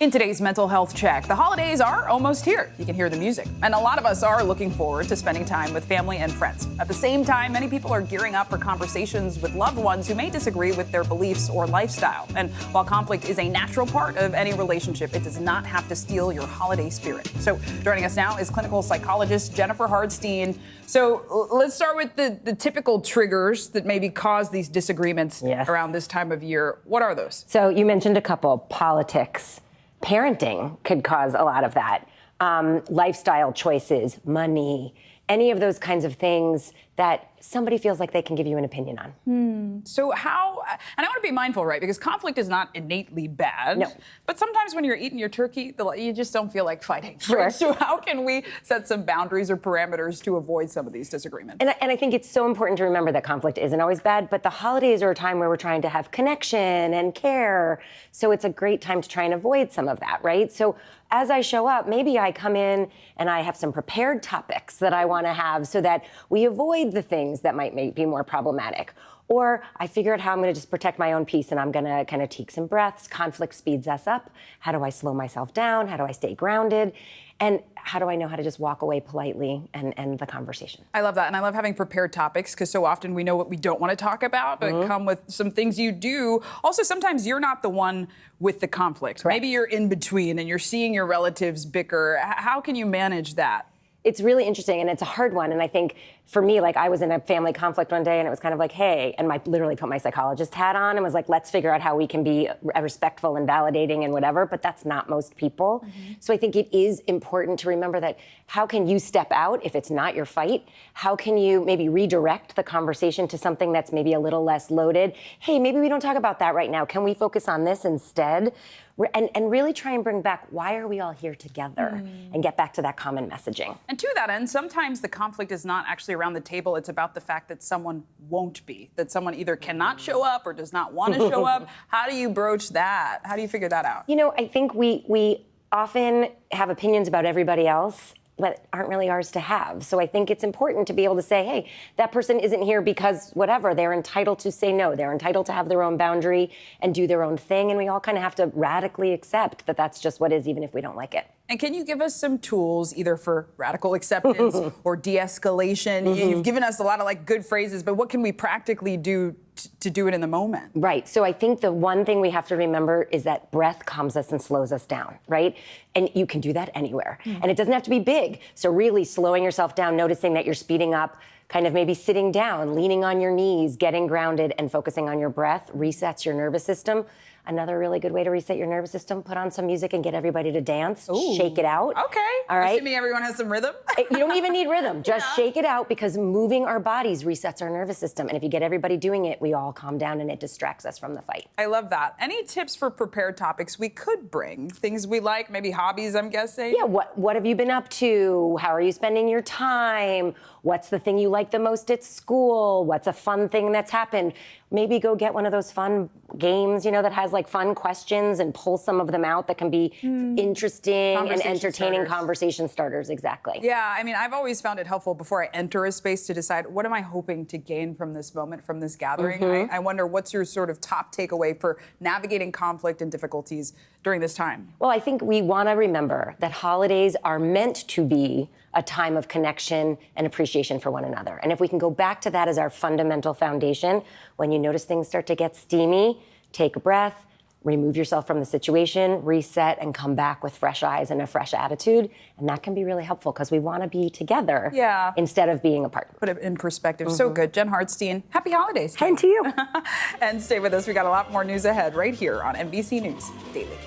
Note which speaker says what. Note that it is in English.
Speaker 1: In today's mental health check, the holidays are almost here. You can hear the music. And a lot of us are looking forward to spending time with family and friends. At the same time, many people are gearing up for conversations with loved ones who may disagree with their beliefs or lifestyle. And while conflict is a natural part of any relationship, it does not have to steal your holiday spirit. So joining us now is clinical psychologist Jennifer Hartstein. So let's start with the typical triggers that maybe cause these disagreements around this time of year. What are those?
Speaker 2: So you mentioned a couple: politics. Parenting could cause a lot of that. Lifestyle choices, money, any of those kinds of things that somebody feels like they can give you an opinion on.
Speaker 1: So how, and I want to be mindful, right? Because conflict is not innately bad.
Speaker 2: No.
Speaker 1: But sometimes when you're eating your turkey, you just don't feel like fighting.
Speaker 2: Sure.
Speaker 1: Right? So how can we set some boundaries or parameters to avoid some of these disagreements?
Speaker 2: And I think it's so important to remember that conflict isn't always bad, but the holidays are a time where we're trying to have connection and care. So it's a great time to try and avoid some of that, right? So as I show up, maybe I come in and I have some prepared topics that I want to have so that we avoid the things that might be more problematic. Or I figure out how I'm going to just protect my own peace and I'm going to kind of take some breaths. Conflict speeds us up. How do I slow myself down? How do I stay grounded? And how do I know how to just walk away politely and end the conversation?
Speaker 1: I love that. And I love having prepared topics because so often we know what we don't want to talk about, but come with some things you do. Also, sometimes you're not the one with the conflict.
Speaker 2: Correct.
Speaker 1: Maybe you're in between and you're seeing your relatives bicker. How can you manage that?
Speaker 2: It's really interesting, and it's a hard one. And I think for me, like, I was in a family conflict one day and it was kind of like, hey, and I literally put my psychologist hat on and was like, let's figure out how we can be respectful and validating and whatever, but that's not most people. So I think it is important to remember that how can you step out if it's not your fight? How can you maybe redirect the conversation to something that's maybe a little less loaded? Hey, maybe we don't talk about that right now. Can we focus on this instead? And really try and bring back, why are we all here together? And get back to that common messaging.
Speaker 1: And to that end, sometimes the conflict is not actually around the table. It's about the fact that someone won't be, that someone either cannot show up or does not want to show up. How do you broach that? How do you figure that out?
Speaker 2: You know, I think we often have opinions about everybody else that aren't really ours to have. So I think it's important to be able to say, hey, that person isn't here because whatever. They're entitled to say no. They're entitled to have their own boundary and do their own thing. And we all kind of have to radically accept that that's just what is, even if we don't like it.
Speaker 1: And can you give us some tools either for radical acceptance or de-escalation? You've given us a lot of good phrases, but what can we practically do to do it in the moment?
Speaker 2: Right. So I think the one thing we have to remember is that breath calms us and slows us down, right? And you can do that anywhere. And it doesn't have to be big. So really slowing yourself down, noticing that you're speeding up, kind of maybe sitting down, leaning on your knees, getting grounded and focusing on your breath resets your nervous system. Another really good way to reset your nervous system, put on some music and get everybody to dance.
Speaker 1: Ooh.
Speaker 2: Shake it out.
Speaker 1: Okay.
Speaker 2: All right.
Speaker 1: Assuming everyone has some rhythm.
Speaker 2: You don't even need rhythm. Just shake it out, because moving our bodies resets our nervous system. And if you get everybody doing it, we all calm down and it distracts us from the fight.
Speaker 1: I love that. Any tips for prepared topics we could bring? Things we like, maybe hobbies, I'm guessing?
Speaker 2: Yeah, what have you been up to? How are you spending your time? What's the thing you like the most at school? What's a fun thing that's happened? Maybe go get one of those fun games, that has fun questions and pull some of them out that can be interesting and entertaining conversation starters. Exactly.
Speaker 1: Yeah, I mean, I've always found it helpful before I enter a space to decide, what am I hoping to gain from this moment, from this gathering? I wonder, what's your sort of top takeaway for navigating conflict and difficulties during this time?
Speaker 2: Well, I think we want to remember that holidays are meant to be a time of connection and appreciation for one another. And if we can go back to that as our fundamental foundation, when you notice things start to get steamy, take a breath, remove yourself from the situation, reset, and come back with fresh eyes and a fresh attitude. And that can be really helpful because we want to be together instead of being apart.
Speaker 1: Put it in perspective. So good. Jen Hartstein, happy holidays.
Speaker 2: And to you.
Speaker 1: And stay with us. We got a lot more news ahead right here on NBC News Daily.